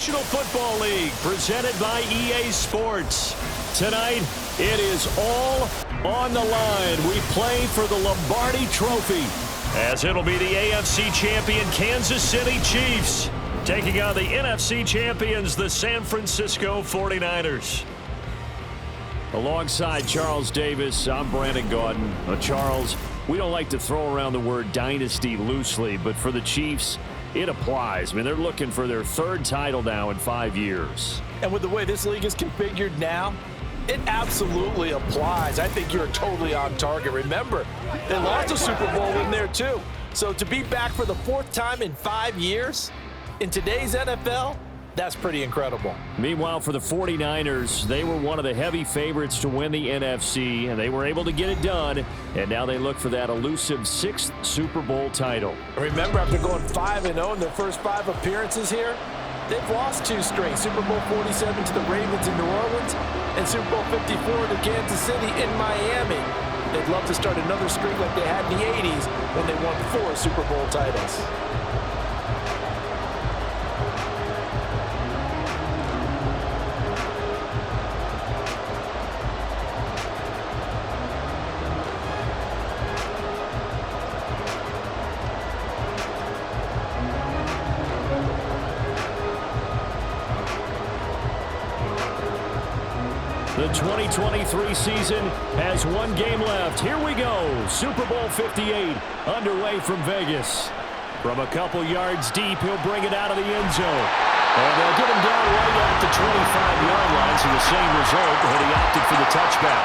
National Football League, presented by EA Sports. Tonight, it is all on the line. We play for the Lombardi Trophy, as it'll be the AFC champion Kansas City Chiefs taking on the NFC champions, the San Francisco 49ers. Alongside Charles Davis, I'm Brandon Gaudin. Charles, we don't like to throw around the word dynasty loosely, but for the Chiefs, it applies. I mean, they're looking for their third title now in 5 years. And with the way this league is configured now, it absolutely applies. I think you're totally on target. Remember, they lost a Super Bowl in there too. So to be back for the fourth time in 5 years in today's NFL, that's pretty incredible. Meanwhile, for the 49ers, they were one of the heavy favorites to win the NFC, and they were able to get it done, and now they look for that elusive 6th Super Bowl title. Remember, after going 5-0 in their first 5 appearances here, they've lost 2 straight. Super Bowl 47 to the Ravens in New Orleans, and Super Bowl 54 to Kansas City in Miami. They'd love to start another streak like they had in the 80s when they won 4 Super Bowl titles. The 2023 season has 1 game left. Here we go. Super Bowl 58 underway from Vegas. From a couple yards deep, he'll bring it out of the end zone. And they'll get him down right at the 25-yard line, so the same result, but he opted for the touchback.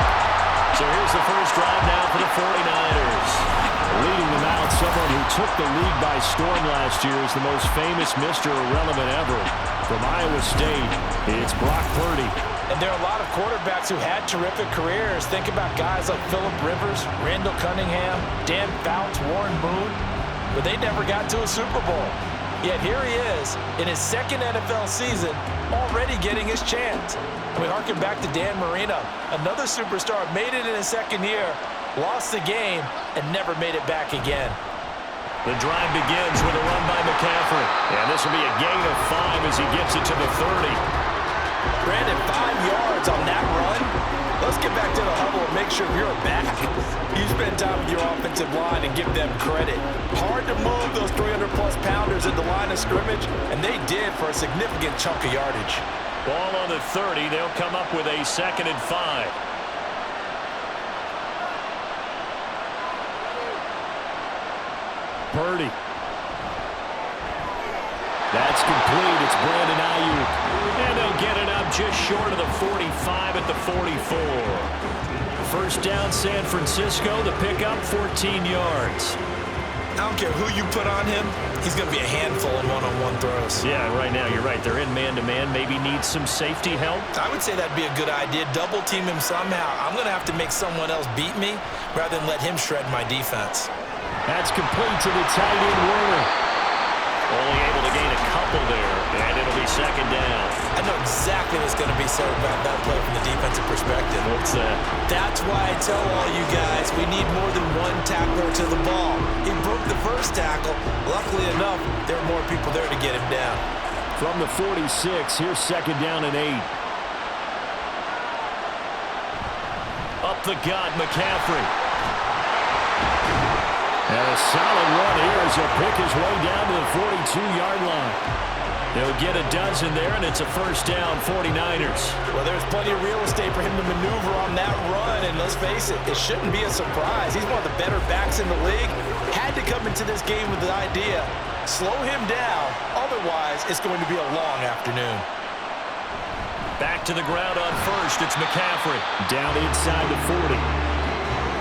So here's the first drive now for the 49ers. Leading them out, someone who took the league by storm last year is the most famous Mr. Irrelevant ever. From Iowa State, it's Brock Purdy. And there are a lot of quarterbacks who had terrific careers. Think about guys like Phillip Rivers, Randall Cunningham, Dan Fouts, Warren Moon, but they never got to a Super Bowl. Yet here he is in his 2nd NFL season, already getting his chance. We harken back to Dan Marino, another superstar, made it in his 2nd year, lost the game, and never made it back again. The drive begins with a run by McCaffrey. And this will be a gain of 5 as he gets it to the 30. Brandon, 5 yards on that run. Let's get back to the huddle and make sure you're back. You spend time with your offensive line and give them credit. Hard to move those 300-plus pounders at the line of scrimmage, and they did for a significant chunk of yardage. Ball on the 30. They'll come up with a 2nd and 5. Purdy. That's complete. It's Brandon Ayuk. And they'll get it up just short of the 45 at the 44. First down, San Francisco. The pickup, 14 yards. I don't care who you put on him. He's going to be a handful in one-on-one throws. Yeah, right now, you're right. They're in man-to-man. Maybe needs some safety help. I would say that'd be a good idea. Double team him somehow. I'm going to have to make someone else beat me rather than let him shred my defense. That's complete to the tight end, Warner. Only able to gain a couple there, and it'll be 2nd down. I know exactly what's going to be said about that play from the defensive perspective. What's that? That's why I tell all you guys we need more than one tackler to the ball. He broke the first tackle. Luckily enough, there are more people there to get him down. From the 46, here's 2nd down and 8. Up the gut, McCaffrey. And a solid run here as he'll pick his way down to the 42-yard line. They'll get a dozen there, and it's a first down, 49ers. Well, there's plenty of real estate for him to maneuver on that run, and let's face it, it shouldn't be a surprise. He's one of the better backs in the league. Had to come into this game with the idea, slow him down, otherwise it's going to be a long afternoon. Back to the ground on first, it's McCaffrey. Down inside the 40.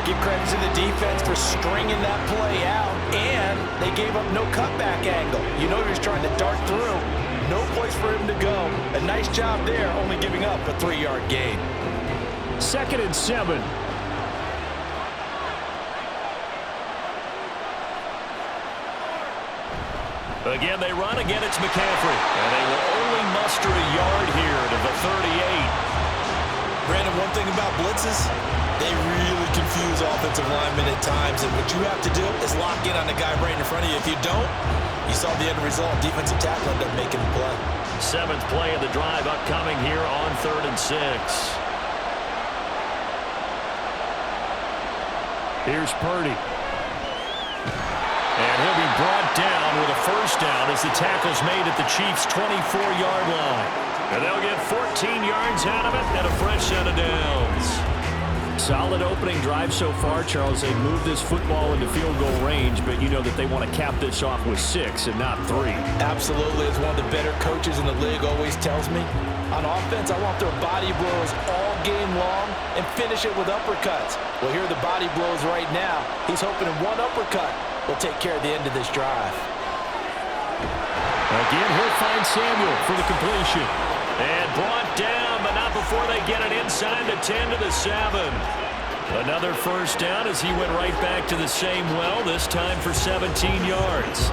Give credit to the defense for stringing that play out, and they gave up no cutback angle. You know he was trying to dart through. No place for him to go. A nice job there, only giving up a 3-yard gain. 2nd and 7. Again, they run. Again, it's McCaffrey. And they will only muster a yard here to the 38. Brandon, one thing about blitzes, they really confuse offensive linemen at times, and what you have to do is lock in on the guy right in front of you. If you don't, you saw the end result. Defensive tackle ended up making the play. Seventh play of the drive upcoming here on 3rd and 6. Here's Purdy. And he'll be brought down with a first down as the tackle's made at the Chiefs' 24-yard line. And they'll get 14 yards out of it and a fresh set of downs. Solid opening drive so far, Charles. They moved this football into field goal range, but you know that they want to cap this off with 6 and not 3. Absolutely. As one of the better coaches in the league always tells me, on offense, I want their body blows all game long and finish it with uppercuts. Well, here are the body blows right now. He's hoping in one uppercut will take care of the end of this drive. Again, he'll find Samuel for the completion. And brought down, but not before they get it inside the 10 to the 7. Another first down as he went right back to the same well, this time for 17 yards.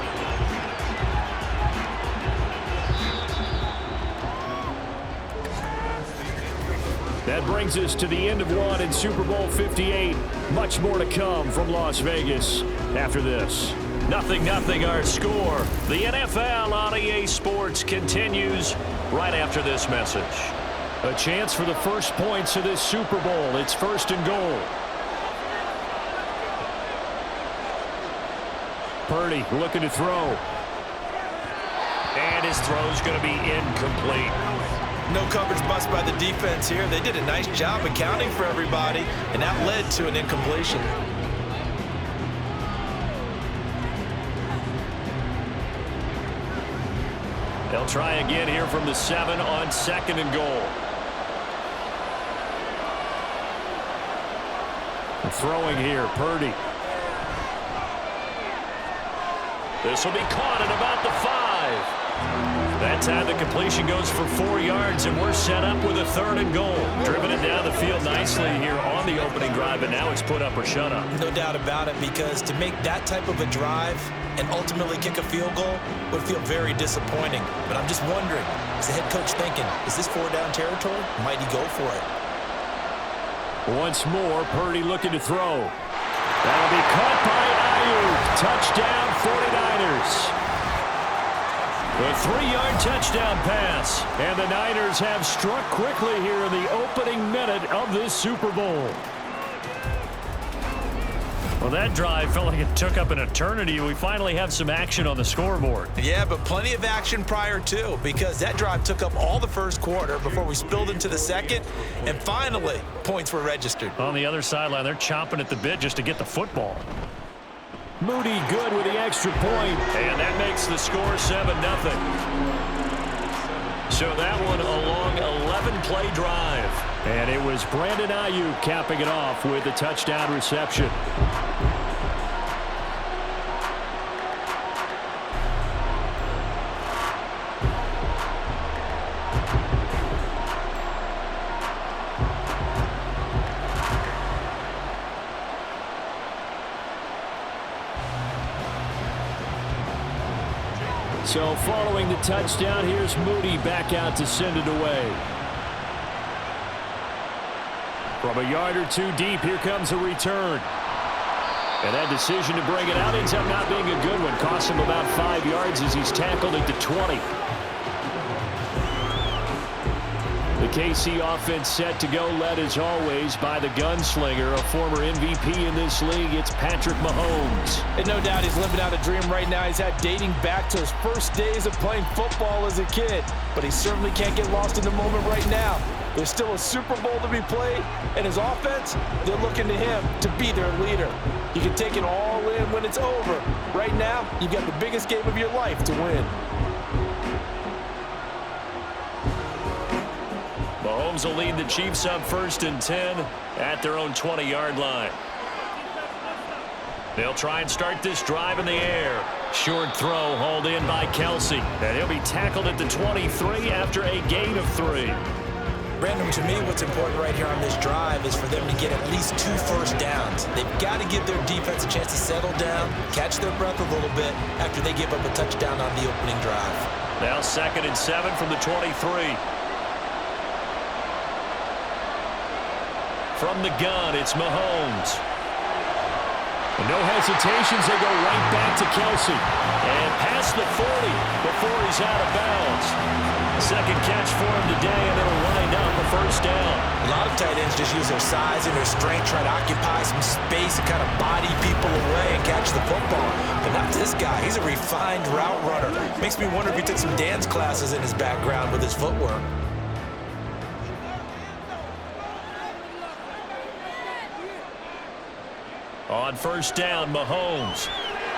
That brings us to the end of one in Super Bowl 58. Much more to come from Las Vegas after this. 0-0 our score. The NFL on EA Sports continues right after this message. A chance for the first points of this Super Bowl. It's 1st and goal. Purdy looking to throw. And his throw's going to be incomplete. No coverage bust by the defense here. They did a nice job accounting for everybody, and that led to an incompletion. They'll try again here from the 7 on 2nd and goal. Throwing here, Purdy. This will be caught at about the 5. That time the completion goes for 4 yards, and we're set up with a 3rd and goal. Driven it down the field nicely here on the opening drive, and now it's put up or shut up. No doubt about it, because to make that type of a drive and ultimately kick a field goal would feel very disappointing. But I'm just wondering, is the head coach thinking, is this 4-down territory? Might he go for it? Once more, Purdy looking to throw. That'll be caught by Ayuk. Touchdown, 49ers. A 3-yard touchdown pass. And the Niners have struck quickly here in the opening minute of this Super Bowl. Well, that drive felt like it took up an eternity. We finally have some action on the scoreboard. Yeah, but plenty of action prior to, because that drive took up all the first quarter before we spilled into the second, and finally, points were registered. On the other sideline, they're chomping at the bit just to get the football. Moody good with the extra point, and that makes the score 7-0. So that one a long 11-play drive. And it was Brandon Ayuk capping it off with a touchdown reception. So following the touchdown, here's Moody back out to send it away. From a yard or two deep, here comes a return. And that decision to bring it out ends up not being a good one. Costs him about 5 yards as he's tackled at the 20. The KC offense set to go, led as always by the gunslinger, a former MVP in this league. It's Patrick Mahomes. And no doubt he's living out a dream right now. He's had dating back to his first days of playing football as a kid. But he certainly can't get lost in the moment right now. There's still a Super Bowl to be played, and his offense, they're looking to him to be their leader. You can take it all in when it's over. Right now, you've got the biggest game of your life to win. Mahomes will lead the Chiefs up 1st and 10 at their own 20-yard line. They'll try and start this drive in the air. Short throw hauled in by Kelsey. And he'll be tackled at the 23 after a gain of 3. Brandon, to me, what's important right here on this drive is for them to get at least 2 first downs. They've got to give their defense a chance to settle down, catch their breath a little bit after they give up a touchdown on the opening drive. Now 2nd and 7 from the 23. From the gun, it's Mahomes. No hesitations, they go right back to Kelsey. And past the 40 before he's out of bounds. Second catch for him today, and it'll wind up a first down. A lot of tight ends just use their size and their strength, try to occupy some space and kind of body people away and catch the football. But not this guy. He's a refined route runner. Makes me wonder if he took some dance classes in his background with his footwork. On first down, Mahomes.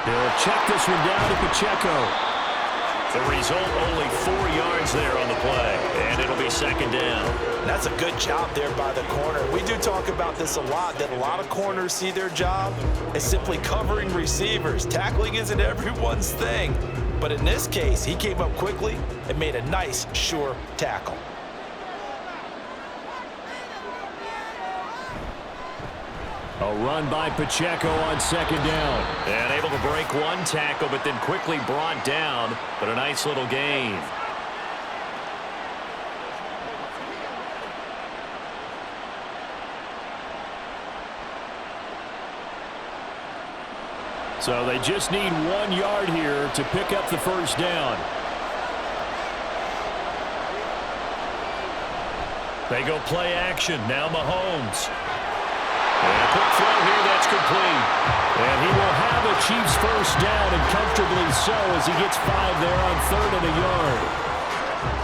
He'll check this one down to Pacheco. The result, only 4 yards there on the play, and it'll be second down. That's a good job there by the corner. We do talk about this a lot, that a lot of corners see their job as simply covering receivers. Tackling isn't everyone's thing. But in this case, he came up quickly and made a nice, sure tackle. A run by Pacheco on second down. And able to break one tackle, but then quickly brought down. But a nice little gain. So they just need 1 yard here to pick up the first down. They go play action. Now Mahomes. And a quick throw here, that's complete. And he will have a Chiefs first down, and comfortably so, as he gets 5 there on 3rd and a yard.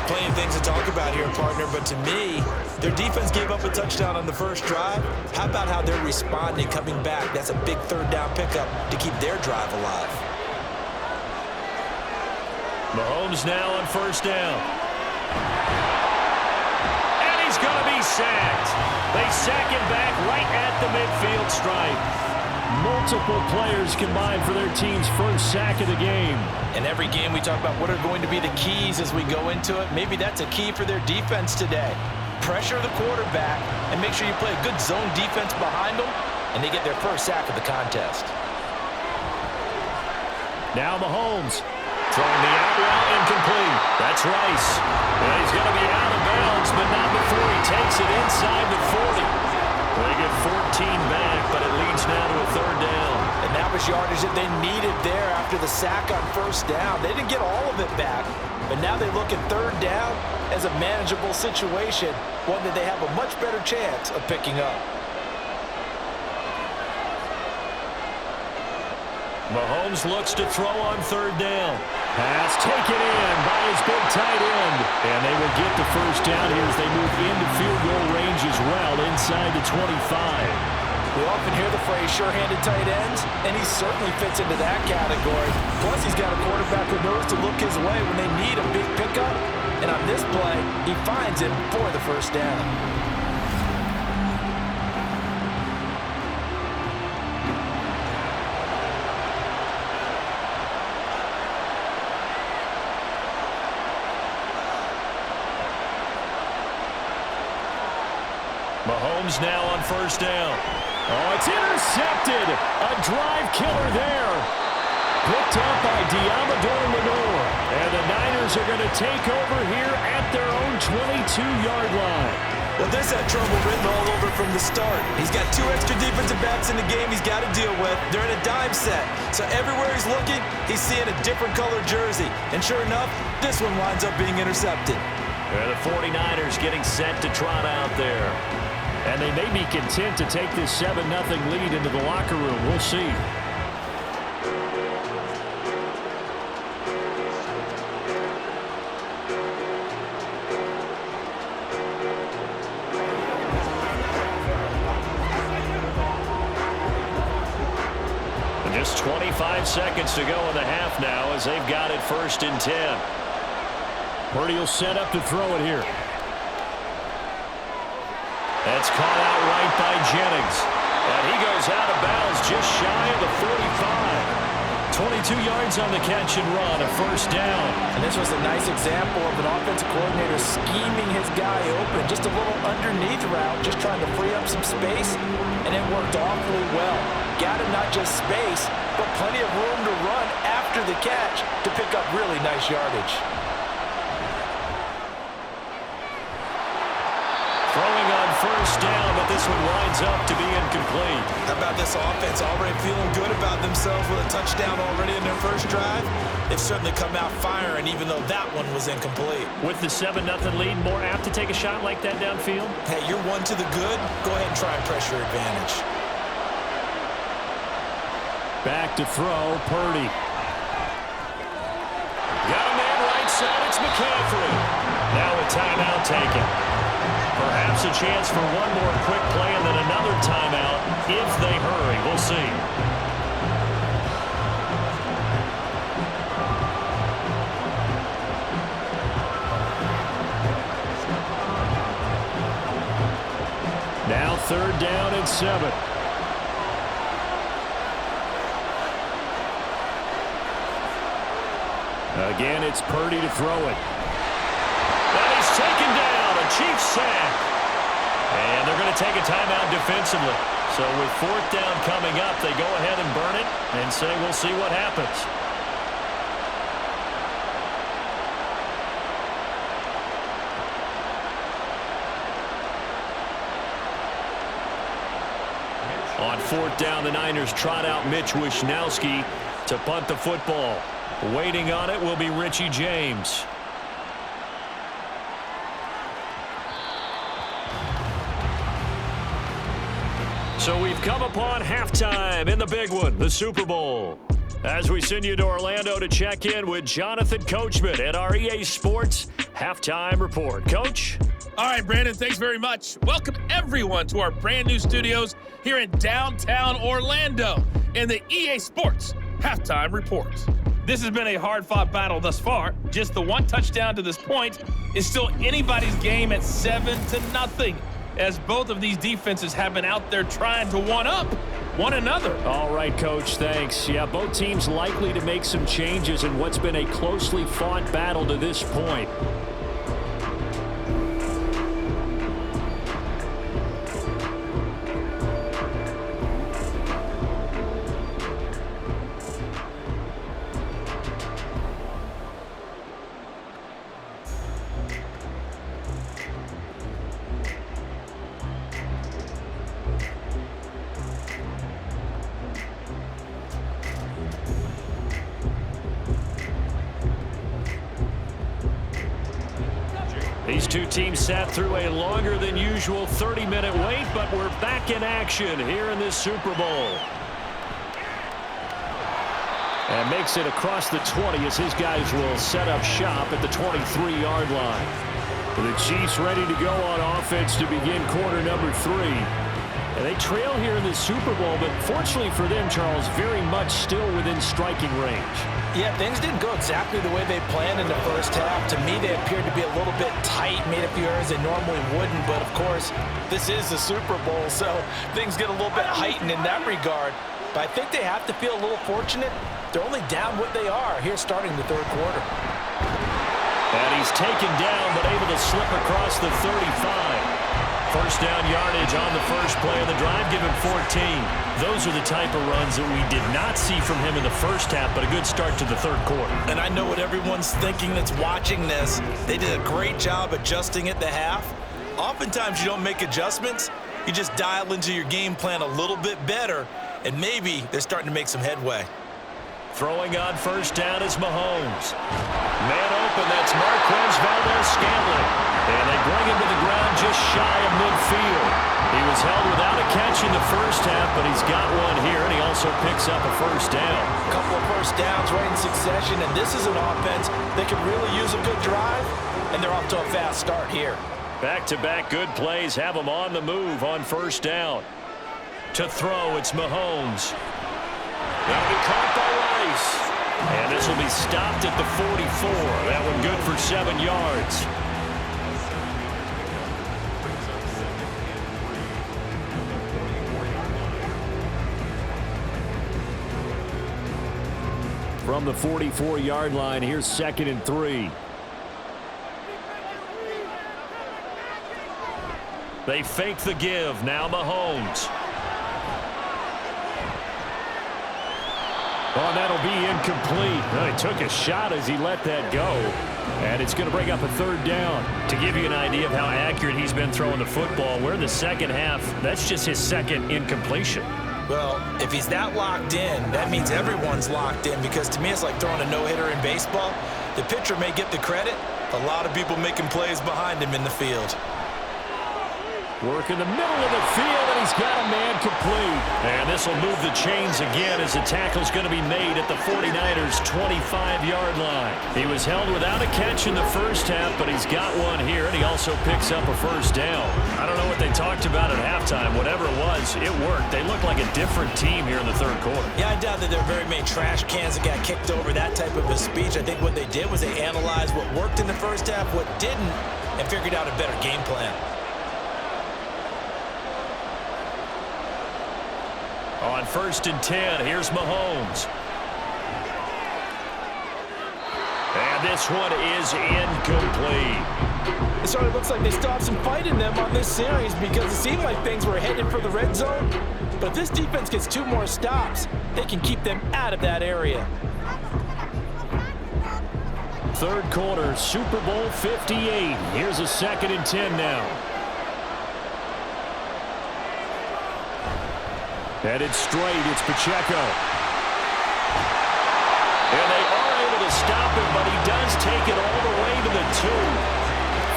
Plenty of things to talk about here, partner, but to me, their defense gave up a touchdown on the first drive. How about how they're responding, coming back? That's a big 3rd down pickup to keep their drive alive. Mahomes now on first down. And he's going to be sacked. They sack him back right at the midfield stripe. Multiple players combined for their team's first sack of the game. In every game we talk about what are going to be the keys as we go into it. Maybe that's a key for their defense today. Pressure the quarterback and make sure you play a good zone defense behind them, and they get their first sack of the contest. Now Mahomes throwing the out route incomplete. That's Rice. And he's going to be out of bounds, but not before he takes it inside the 40. They get 14 back, but it leads now to a 3rd down. And that was yardage that they needed there after the sack on first down. They didn't get all of it back, but now they look at 3rd down as a manageable situation, one that they have a much better chance of picking up. Mahomes looks to throw on 3rd down. Pass taken in by his big tight end. And they will get the first down here as they move into field goal range as well, inside the 25. We often hear the phrase sure-handed tight ends, and he certainly fits into that category. Plus, he's got a quarterback who knows to look his way when they need a big pickup. And on this play, he finds him for the first down. Mahomes now on first down. Oh, it's intercepted. A drive killer there. Picked up by Diamador Lenore. And the Niners are going to take over here at their own 22-yard line. Well, this had trouble written all over from the start. He's got 2 extra defensive backs in the game he's got to deal with. They're in a dime set. So everywhere he's looking, he's seeing a different color jersey. And sure enough, this one winds up being intercepted. And the 49ers getting set to trot out there. And they may be content to take this 7-0 lead into the locker room. We'll see. And just 25 seconds to go in the half now as they've got it 1st and 10. Purdy will set up to throw it here. That's caught out right by Jennings. And he goes out of bounds just shy of the 45. 22 yards on the catch and run, a first down. And this was a nice example of an offensive coordinator scheming his guy open. Just a little underneath route, just trying to free up some space, and it worked awfully well. Got him not just space, but plenty of room to run after the catch to pick up really nice yardage. Throwing on first down, but this one winds up to be incomplete. How about this offense already feeling good about themselves with a touchdown already in their first drive? They've certainly come out firing, even though that one was incomplete. With the 7-0 lead, more apt to take a shot like that downfield? Hey, you're one to the good. Go ahead and try and press your advantage. Back to throw, Purdy. Got a man right side, it's McCaffrey. Now a timeout taken. Perhaps a chance for one more quick play and then another timeout if they hurry. We'll see. Now 3rd down and 7. Again, it's Purdy to throw it. And he's taken down, a Chiefs sack. And they're going to take a timeout defensively. So with 4th down coming up, they go ahead and burn it and say we'll see what happens. On 4th down, the Niners trot out Mitch Wishnowsky to punt the football. Waiting on it will be Richie James. So we've come upon halftime in the big one, the Super Bowl. As we send you to Orlando to check in with Jonathan Coachman at our EA Sports Halftime Report. Coach? All right, Brandon, thanks very much. Welcome, everyone, to our brand new studios here in downtown Orlando in the EA Sports Halftime Report. This has been a hard-fought battle thus far. Just the one touchdown to this point is still anybody's game at 7-0, as both of these defenses have been out there trying to one-up one another. All right, Coach, thanks. Yeah, both teams likely to make some changes in what's been a closely fought battle to this point. These two teams sat through a longer than usual 30-minute wait, but we're back in action here in this Super Bowl. And makes it across the 20 as his guys will set up shop at the 23-yard line. The Chiefs ready to go on offense to begin quarter number 3. And they trail here in the Super Bowl, but fortunately for them, Charles, very much still within striking range. Yeah, things didn't go exactly the way they planned in the first half. To me, they appeared to be a little bit tight, made a few errors they normally wouldn't. But, of course, this is the Super Bowl, so things get a little bit heightened in that regard. But I think they have to feel a little fortunate. They're only down what they are here starting the 3rd quarter. And he's taken down, but able to slip across the 35. First down yardage on the first play of the drive, give him 14. Those are the type of runs that we did not see from him in the first half, but a good start to the 3rd quarter. And I know what everyone's thinking that's watching this. They did a great job adjusting at the half. Oftentimes you don't make adjustments. You just dial into your game plan a little bit better, and maybe they're starting to make some headway. Throwing on first down is Mahomes. Man open, that's Marquez Valdes-Scantling. And they bring him to the ground just shy of midfield. He was held without a catch in the first half, but he's got one here, and he also picks up a first down. A couple of first downs right in succession, and this is an offense that could really use a good drive, and they're off to a fast start here. Back-to-back good plays have them on the move on first down. To throw, it's Mahomes. That'll be caught by Rice. And this will be stopped at the 44. That one good for 7 yards. From the 44-yard line, here's 2nd and 3. They fake the give. Now Mahomes. Oh, that'll be incomplete. Well, he took a shot as he let that go. And it's going to bring up a third down. To give you an idea of how accurate he's been throwing the football, we're in the second half. That's just his second incompletion. Well, if he's that locked in, that means everyone's locked in, because to me it's like throwing a no-hitter in baseball. The pitcher may get the credit. A lot of people making plays behind him in the field. Work in the middle of the field, and he's got a man complete. And this will move the chains again as the tackle's going to be made at the 49ers' 25-yard line. He was held without a catch in the first half, but he's got one here, and he also picks up a first down. I don't know what they talked about at halftime. Whatever it was, it worked. They looked like a different team here in the third quarter. Yeah, I doubt that there are very many trash cans that got kicked over, that type of a speech. I think what they did was they analyzed what worked in the first half, what didn't, and figured out a better game plan. On 1st and 10, here's Mahomes. And this one is incomplete. It sort of looks like they stopped some fight in them on this series, because it seemed like things were headed for the red zone. But if this defense gets 2 more stops, they can keep them out of that area. Third quarter, Super Bowl 58. Here's a 2nd and 10 now. Headed straight, it's Pacheco. And they are able to stop him, but he does take it all the way to the 2.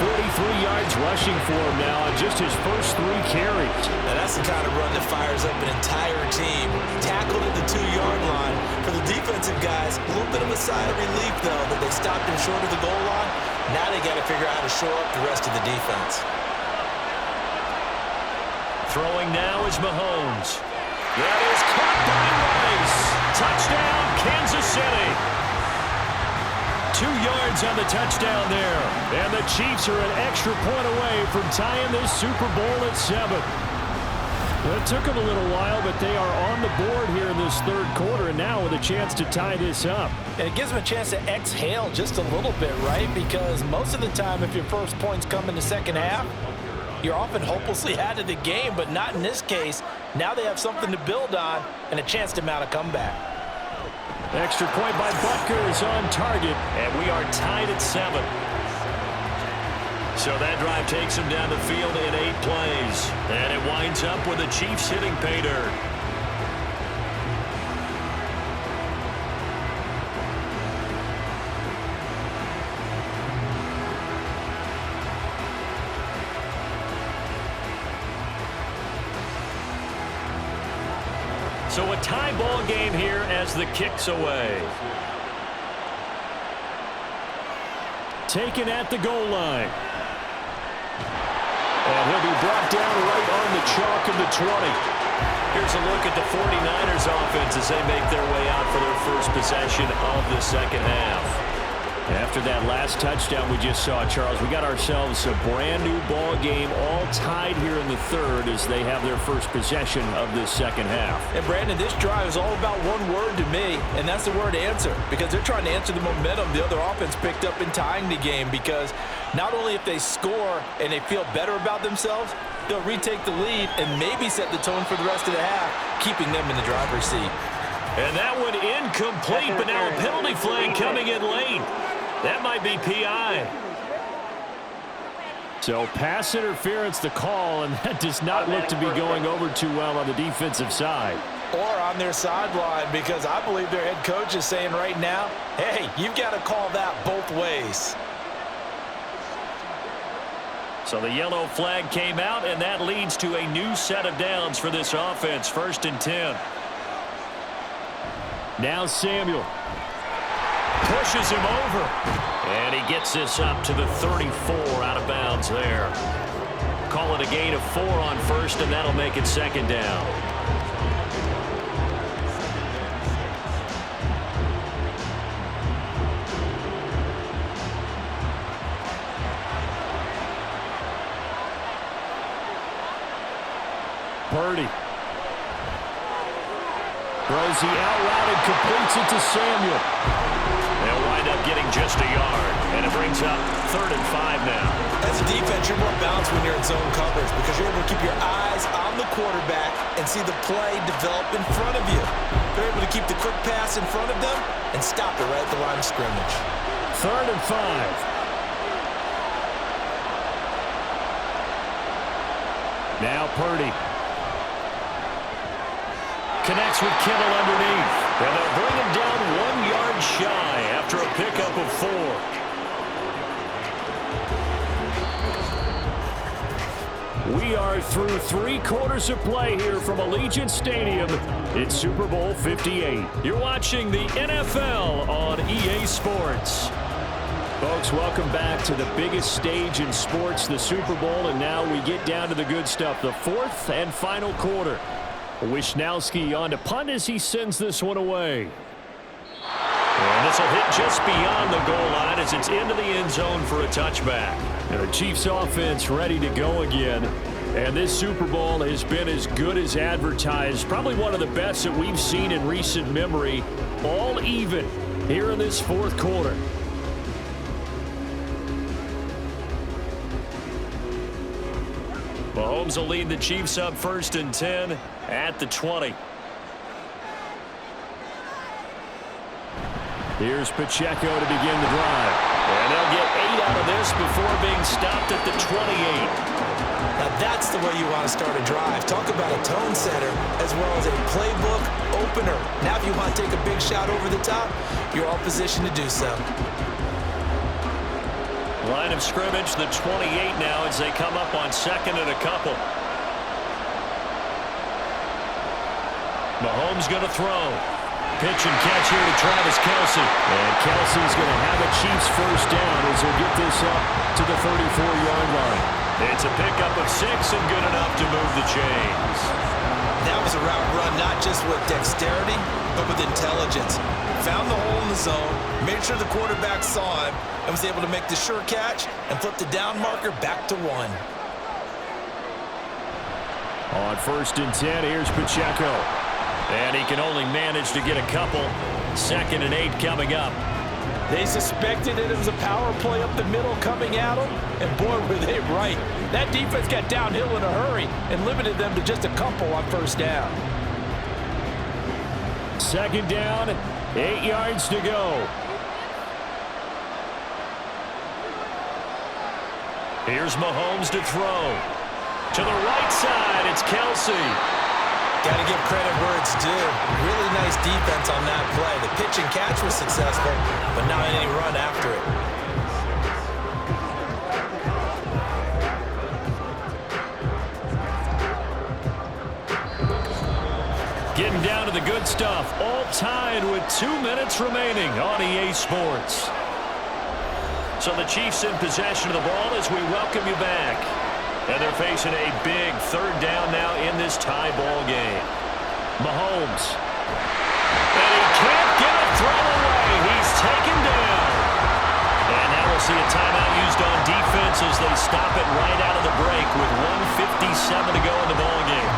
43 yards rushing for him now on just his first 3 carries. Now that's the kind of run that fires up an entire team. Tackled at the 2-yard line. For the defensive guys, a little bit of a sigh of relief, though, that they stopped him short of the goal line. Now they got to figure out how to shore up the rest of the defense. Throwing now is Mahomes. That is caught by Rice. Touchdown, Kansas City. 2 yards on the touchdown there. And the Chiefs are an extra point away from tying this Super Bowl at 7. Well, it took them a little while, but they are on the board here in this third quarter, and now with a chance to tie this up. And it gives them a chance to exhale just a little bit, right? Because most of the time, if your first points come in the second half, you're often hopelessly out of the game, but not in this case. Now they have something to build on and a chance to mount a comeback. Extra point by Butker is on target, and we are tied at 7. So that drive takes them down the field in 8 plays, and it winds up with the Chiefs hitting pay dirt. So a tie ball game here as the kick's away. Taken at the goal line. And he'll be brought down right on the chalk of the 20. Here's a look at the 49ers offense as they make their way out for their first possession of the second half. After that last touchdown we just saw, Charles, we got ourselves a brand new ball game, all tied here in the third as they have their first possession of this second half. And Brandon, this drive is all about one word to me, and that's the word answer, because they're trying to answer the momentum the other offense picked up in tying the game, because not only if they score and they feel better about themselves, they'll retake the lead and maybe set the tone for the rest of the half, keeping them in the driver's seat. And that one incomplete, but now a penalty flag coming in late. That might be PI. So pass interference the call, and that does not look to be going over too well on the defensive side. Or on their sideline, because I believe their head coach is saying right now, hey, you've got to call that both ways. So the yellow flag came out, and that leads to a new set of downs for this offense. 1st and 10. Now Samuel. Pushes him over. And he gets this up to the 34 out of bounds there. Call it a gain of 4 on 1st, and that'll make it 2nd down. Purdy. Throws the out route and completes it to Samuel. They'll wind up getting just a yard, and it brings up 3rd and 5 now. As a defense, you're more balanced when you're in zone coverage because you're able to keep your eyes on the quarterback and see the play develop in front of you. They're able to keep the quick pass in front of them and stop it right at the line of scrimmage. 3rd and 5. Now Purdy. Connects with Kittle underneath. And they'll bring him down 1 yard shy after a pickup of 4. We are through 3 quarters of play here from Allegiant Stadium. It's Super Bowl 58. You're watching the NFL on EA Sports. Folks, welcome back to the biggest stage in sports, the Super Bowl, and now we get down to the good stuff, the 4th and final quarter. Wisnowski on to punt as he sends this one away. And this will hit just beyond the goal line as it's into the end zone for a touchback. And the Chiefs offense ready to go again. And this Super Bowl has been as good as advertised. Probably one of the best that we've seen in recent memory. All even here in this 4th quarter. Mahomes will lead the Chiefs up 1st and 10 at the 20. Here's Pacheco to begin the drive. And they'll get 8 out of this before being stopped at the 28. Now that's the way you want to start a drive. Talk about a tone setter as well as a playbook opener. Now if you want to take a big shot over the top, you're all positioned to do so. Line of scrimmage, the 28 now as they come up on 2nd and a couple. Mahomes going to throw. Pitch and catch here to Travis Kelce. And Kelce's going to have a Chiefs first down as he'll get this up to the 34-yard line. It's a pickup of 6 and good enough to move the chains. That was a route run not just with dexterity, but with intelligence. Found the hole in the zone, made sure the quarterback saw him, and was able to make the sure catch and flip the down marker back to 1. On 1st and 10, here's Pacheco. And he can only manage to get a couple. 2nd and 8 coming up. They suspected it was a power play up the middle coming at them, and boy, were they right. That defense got downhill in a hurry and limited them to just a couple on 1st down. 2nd down, 8 yards to go. Here's Mahomes to throw. To the right side, it's Kelce. Got to give credit where it's due. Really nice defense on that play. The pitch and catch was successful, but not any run after it. Getting down to the good stuff. All tied with 2 minutes remaining on EA Sports. So the Chiefs in possession of the ball as we welcome you back. And they're facing a big 3rd down now in this tie ball game. Mahomes. And he can't get a throw away. He's taken down. And now we'll see a timeout used on defense as they stop it right out of the break with 1:57 to go in the ball game.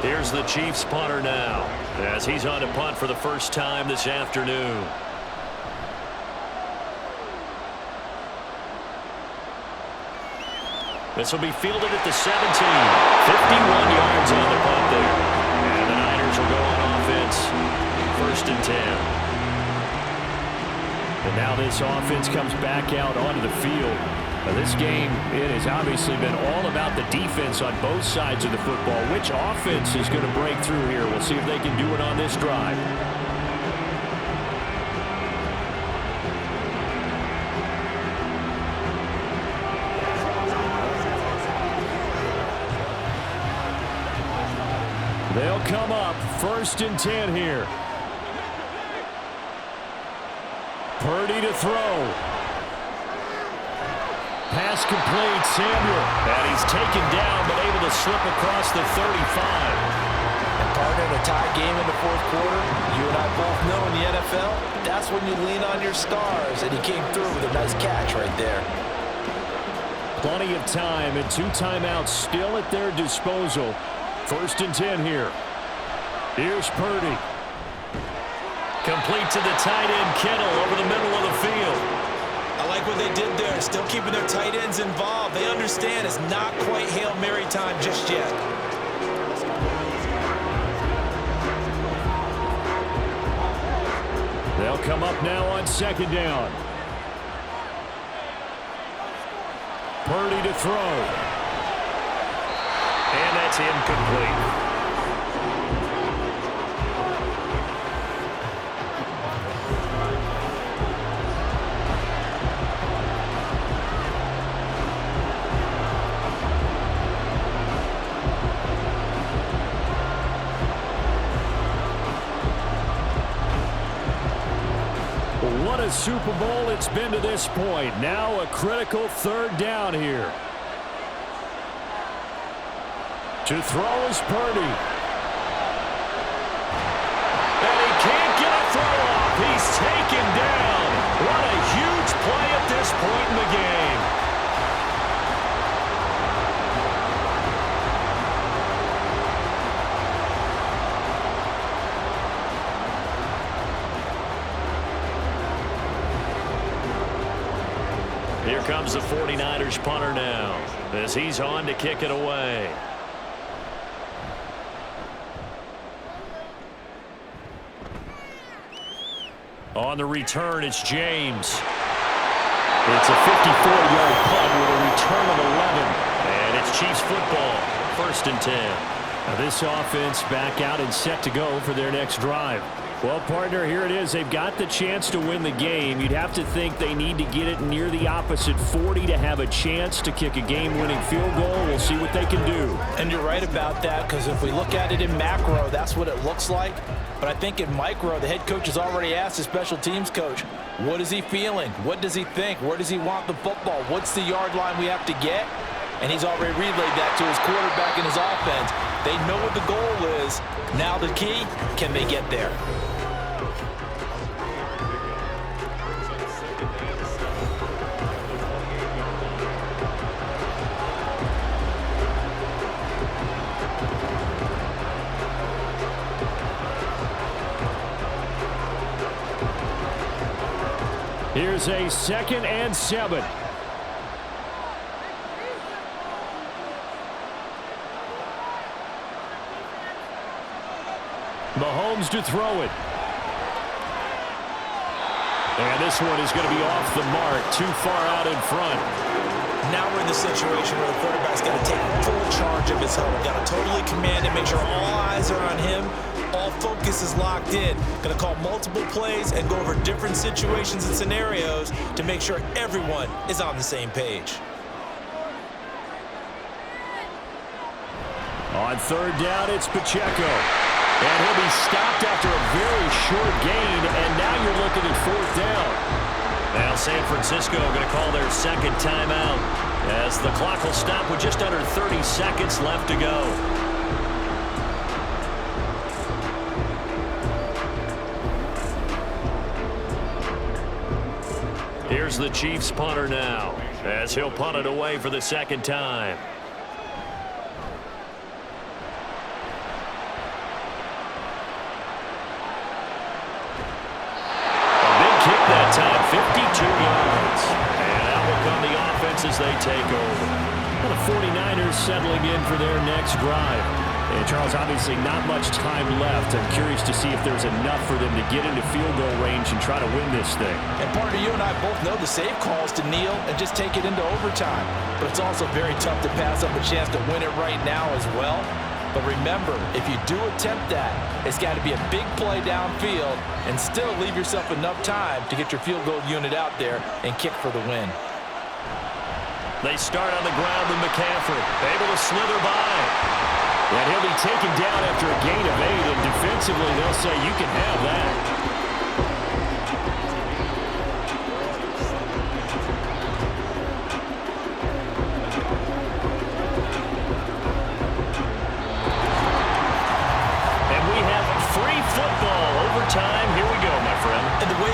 Here's the Chiefs punter now as he's on to punt for the first time this afternoon. This will be fielded at the 17. 51 yards on the punt there. And the Niners will go on offense. 1st and 10. And now this offense comes back out onto the field. Now this game, it has obviously been all about the defense on both sides of the football. Which offense is going to break through here? We'll see if they can do it on this drive. They'll come up 1st and 10 here. Purdy to throw. Pass complete, Samuel. And he's taken down, but able to slip across the 35. And partner, in a tie game in the 4th quarter, you and I both know in the NFL, that's when you lean on your stars, and he came through with a nice catch right there. Plenty of time and 2 timeouts still at their disposal. 1st and 10 here. Here's Purdy. Complete to the tight end, Kittle, over the middle of the field. I like what they did there, still keeping their tight ends involved. They understand it's not quite Hail Mary time just yet. They'll come up now on second down. Purdy to throw. And that's incomplete. What a Super Bowl it's been to this point. Now a critical third down here. To throw is Purdy. And he can't get a throw off. He's taken down. What a huge play at this point in the game. Here comes the 49ers punter now as he's on to kick it away. On the return, it's James. It's a 54-yard punt with a return of 11. And it's Chiefs football, 1st and 10. Now this offense back out and set to go for their next drive. Well, partner, here it is. They've got the chance to win the game. You'd have to think they need to get it near the opposite 40 to have a chance to kick a game-winning field goal. We'll see what they can do. And you're right about that, because if we look at it in macro, that's what it looks like. But I think in micro, the head coach has already asked the special teams coach, what is he feeling? What does he think? Where does he want the football? What's the yard line we have to get? And he's already relayed that to his quarterback and his offense. They know what the goal is. Now the key, can they get there? Here's a 2nd and 7. Mahomes to throw it. And this one is going to be off the mark, too far out in front. Now we're in the situation where the quarterback's got to take full charge of his home. Got to totally command it, make sure all eyes are on him. All focus is locked in. Going to call multiple plays and go over different situations and scenarios to make sure everyone is on the same page. On 3rd down, it's Pacheco. And he'll be stopped after a very short gain, and now you're looking at 4th down. Now San Francisco going to call their 2nd timeout as the clock will stop with just under 30 seconds left to go. Here's the Chiefs punter now as he'll punt it away for the 2nd time. That time, 52 yards. And out will come the offense as they take over. Well, the 49ers settling in for their next drive. And Charles, obviously not much time left. I'm curious to see if there's enough for them to get into field goal range and try to win this thing. And partner, you and I both know the safe calls to kneel and just take it into overtime. But it's also very tough to pass up a chance to win it right now as well. But remember, if you do attempt that, it's got to be a big play downfield and still leave yourself enough time to get your field goal unit out there and kick for the win. They start on the ground with McCaffrey, able to slither by. And he'll be taken down after a gain of 8, and defensively they'll say you can have that.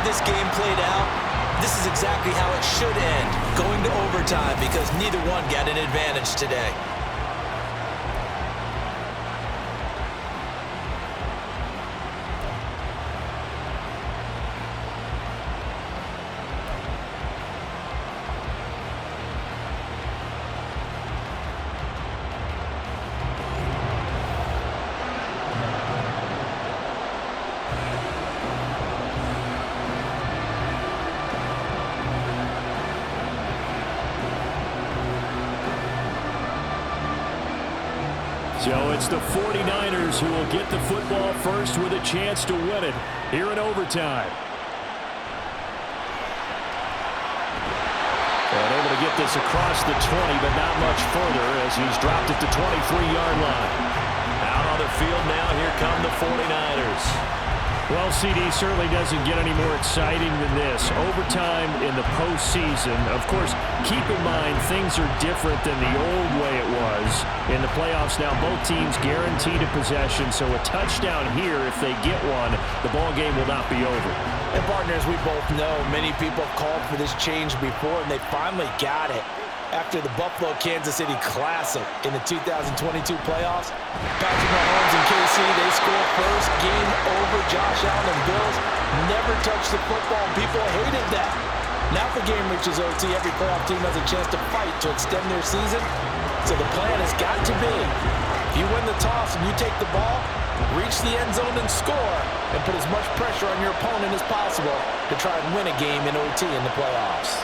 This game played out, this is exactly how it should end, going to overtime, because neither one got an advantage today. So it's the 49ers who will get the football first with a chance to win it here in overtime. And able to get this across the 20, but not much further as he's dropped it to 23-yard line. Out on the field now, here come the 49ers. Well, CD certainly doesn't get any more exciting than this. Overtime in the postseason. Of course, keep in mind things are different than the old way it was. In the playoffs now, both teams guaranteed a possession, so a touchdown here, if they get one, the ball game will not be over. And partners, we both know many people have called for this change before, and they finally got it. After the Buffalo-Kansas City Classic in the 2022 playoffs, Patrick Mahomes and KC, they scored first. Game over. Josh Allen and Bills never touched the football. People hated that. Now the game reaches OT. Every playoff team has a chance to fight to extend their season. So the plan has got to be, if you win the toss and you take the ball, reach the end zone and score, and put as much pressure on your opponent as possible to try and win a game in OT in the playoffs.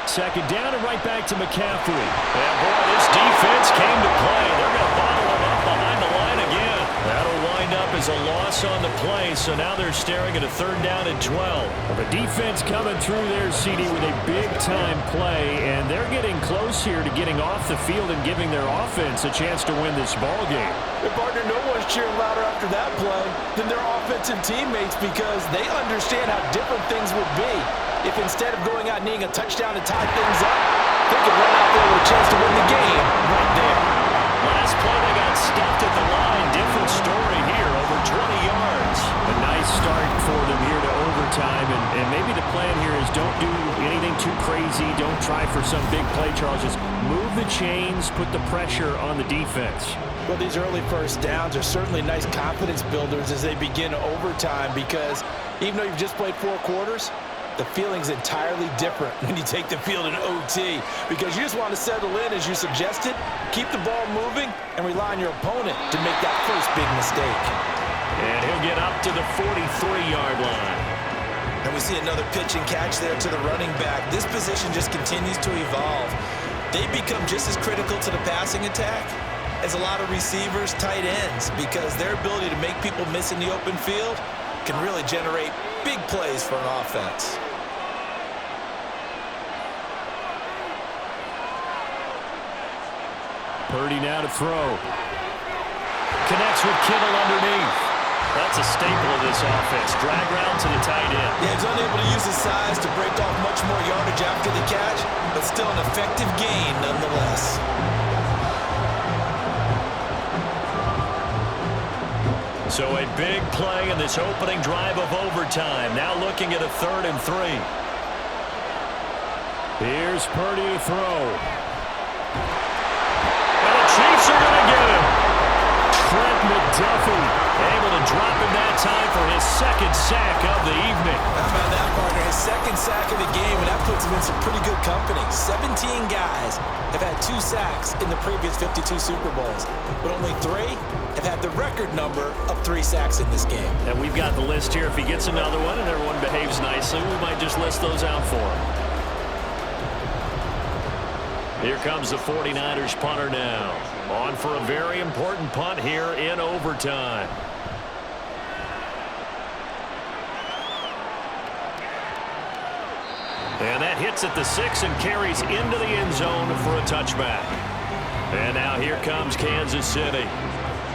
Second down and right back to McCaffrey. And boy, this defense came to play. They're going to bottle him up behind the line again. That'll wind up as a loss on the play, so now they're staring at a third down and 12. Well, the defense coming through there, CD, with a big-time play, and they're getting close here to getting off the field and giving their offense a chance to win this ball game. And partner, no one's cheering louder after that play than their offensive teammates because they understand how different things would be if instead of going out and needing a touchdown to tie things up, they could run out there with a chance to win the game right there. Last play, they got stuffed at the line. Different story here, over 20 yards. A nice start for them here to overtime, and maybe the plan here is don't do anything too crazy. Don't try for some big play, Charles. Just move the chains, put the pressure on the defense. Well, these early first downs are certainly nice confidence builders as they begin overtime because even though you've just played 4 quarters, the feeling's entirely different when you take the field in OT because you just want to settle in, as you suggested, keep the ball moving, and rely on your opponent to make that first big mistake. And he'll get up to the 43-yard line. And we see another pitch and catch there to the running back. This position just continues to evolve. They become just as critical to the passing attack as a lot of receivers, tight ends, because their ability to make people miss in the open field can really generate big plays for an offense. Purdy now to throw. Connects with Kittle underneath. That's a staple of this offense. Drag route to the tight end. Yeah, he's unable to use his size to break off much more yardage after the catch, but still an effective gain nonetheless. So a big play in this opening drive of overtime. Now looking at a 3rd and 3. Here's Purdy to throw. And the Chiefs are going to get him. Trent McDuffie able to drop him that time for his 2nd sack of the evening. How about that, partner? His 2nd sack of the game, and that puts him in some pretty good company. 17 guys have had 2 sacks in the previous 52 Super Bowls, but only 3 have had the record number of 3 sacks in this game. And we've got the list here. If he gets another one and everyone behaves nicely, we might just list those out for him. Here comes the 49ers punter now. On for a very important punt here in overtime. And that hits at the 6 and carries into the end zone for a touchback. And now here comes Kansas City.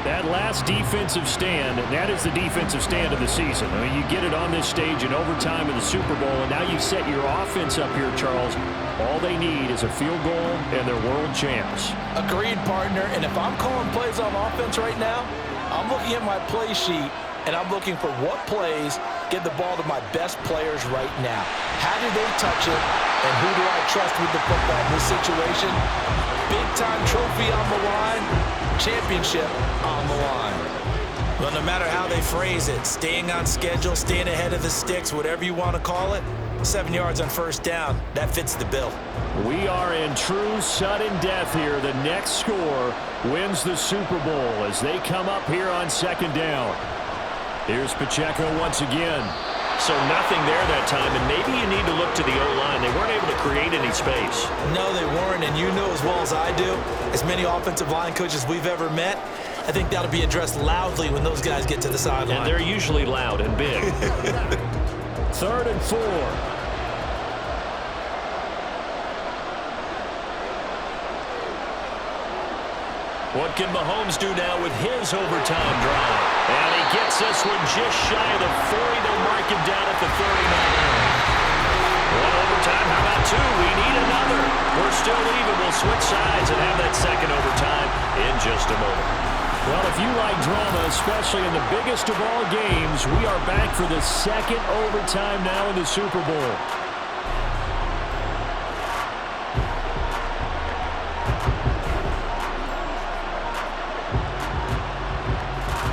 That last defensive stand, that is the defensive stand of the season. I mean, you get it on this stage in overtime in the Super Bowl, and now you set your offense up here, Charles. All they need is a field goal, and they're world champs. Agreed, partner. And if I'm calling plays on offense right now, I'm looking at my play sheet, and I'm looking for what plays get the ball to my best players right now. How do they touch it, and who do I trust with the football in this situation? Big-time trophy on the line, championship on the line. Well, no matter how they phrase it, staying on schedule, staying ahead of the sticks, whatever you want to call it, 7 yards on 1st down, that fits the bill. We are in true sudden death here. The next score wins the Super Bowl as they come up here on 2nd down. Here's Pacheco once again. So nothing there that time, and maybe you need to look to the O-line. They weren't able to create any space. No, they weren't, and you know as well as I do, as many offensive line coaches we've ever met, I think that'll be addressed loudly when those guys get to the sideline. And they're usually loud and big. 3rd and 4. What can Mahomes do now with his overtime drive? And he gets this one just shy of the 40. They'll mark him down at the 39. One overtime, how about 2? We need another. We're still even. We'll switch sides and have that second overtime in just a moment. Well, if you like drama, especially in the biggest of all games, we are back for the second overtime now in the Super Bowl.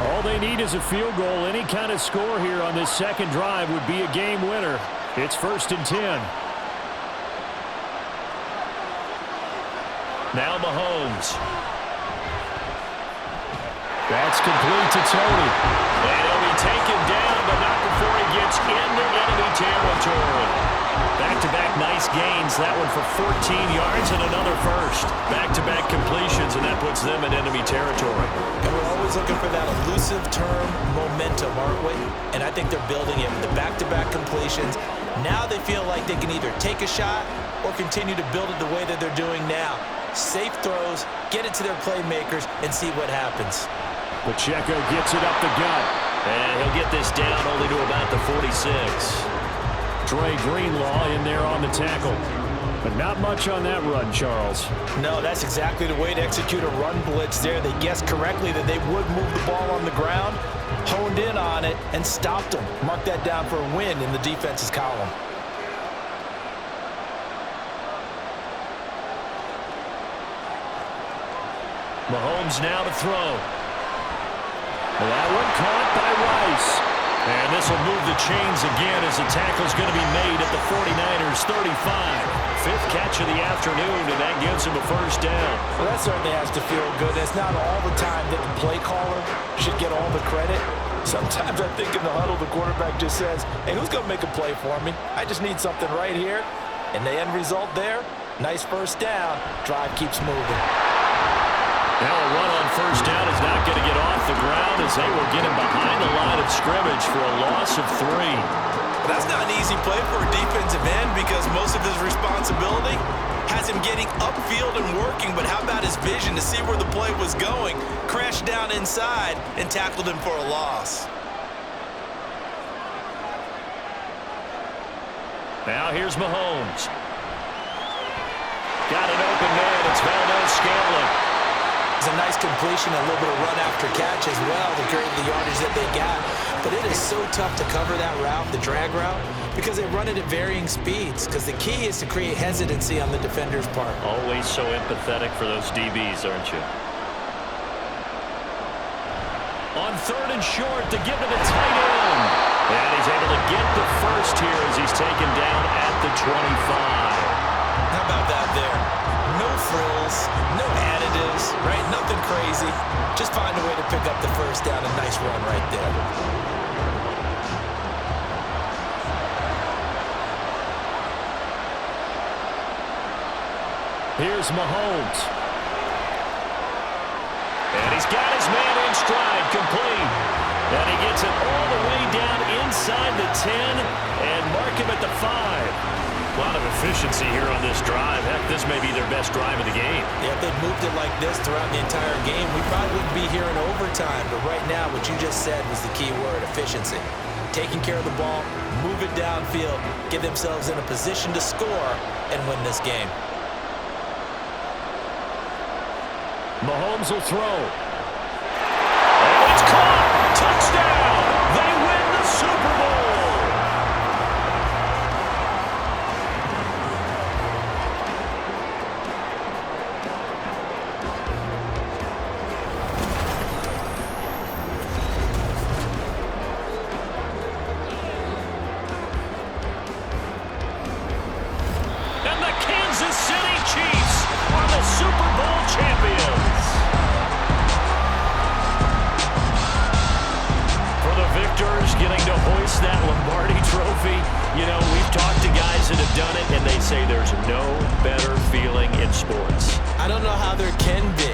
All they need is a field goal. Any kind of score here on this second drive would be a game winner. It's 1st and 10. Now Mahomes. That's complete to Tony. And he'll be taken down, but not before he gets into enemy territory. Back-to-back nice gains. That one for 14 yards and another first. Back-to-back completions, and that puts them in enemy territory. And we're always looking for that elusive term, momentum, aren't we? And I think they're building it with the back-to-back completions. Now they feel like they can either take a shot or continue to build it the way that they're doing now. Safe throws, get it to their playmakers, and see what happens. Pacheco gets it up the gut. And he'll get this down only to about the 46. Dre Greenlaw in there on the tackle. But not much on that run, Charles. No, that's exactly the way to execute a run blitz there. They guessed correctly that they would move the ball on the ground, honed in on it, and stopped them. Mark that down for a win in the defense's column. Mahomes now to throw. Well, that one caught by Rice. And this will move the chains again as the tackle's going to be made at the 49ers 35. 5th catch of the afternoon, and that gives him a first down. Well, that certainly has to feel good. It's not all the time that the play caller should get all the credit. Sometimes I think in the huddle, the quarterback just says, hey, who's going to make a play for me? I just need something right here. And the end result there, nice first down. Drive keeps moving. Now a run on first down is not going to get off the ground as they will get him behind the line of scrimmage for a loss of 3. But that's not an easy play for a defensive end because most of his responsibility has him getting upfield and working. But how about his vision to see where the play was going? Crashed down inside and tackled him for a loss. Now here's Mahomes. Got an open man. It's Valdez-Scantling. It's a nice completion, a little bit of run after catch as well to create the yardage that they got. But it is so tough to cover that route, the drag route, because they run it at varying speeds. Because the key is to create hesitancy on the defender's part. Always so empathetic for those DBs, aren't you? On 3rd and short to give to the tight end. And he's able to get the first here as he's taken down at the 25. How about that there? No frills, no additives, right? Nothing crazy. Just find a way to pick up the first down. A nice run right there. Here's Mahomes. And he's got his man in stride, complete. And he gets it all the way down inside the 10 and mark him at the 5. A lot of efficiency here on this drive. Heck, this may be their best drive of the game. Yeah, if they'd moved it like this throughout the entire game, we probably wouldn't be here in overtime. But right now, what you just said was the key word, efficiency. Taking care of the ball, move it downfield, get themselves in a position to score, and win this game. Mahomes will throw. And it's caught! Touchdown! They win the Super Bowl! And the Kansas City Chiefs are the Super Bowl champions. victors getting to hoist that Lombardi trophy. You know, we've talked to guys that have done it, and they say there's no better feeling in sports. I don't know how there can be.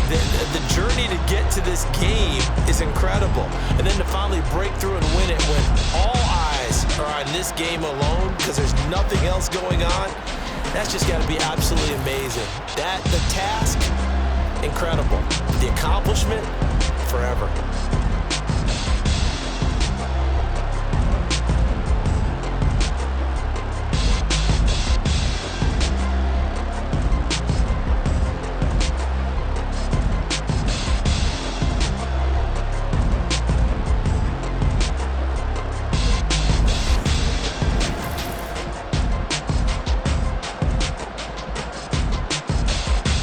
The journey to get to this game is incredible. And then to finally break through and win it when all eyes are on this game alone because there's nothing else going on, that's just got to be absolutely amazing. The task, incredible. The accomplishment, forever.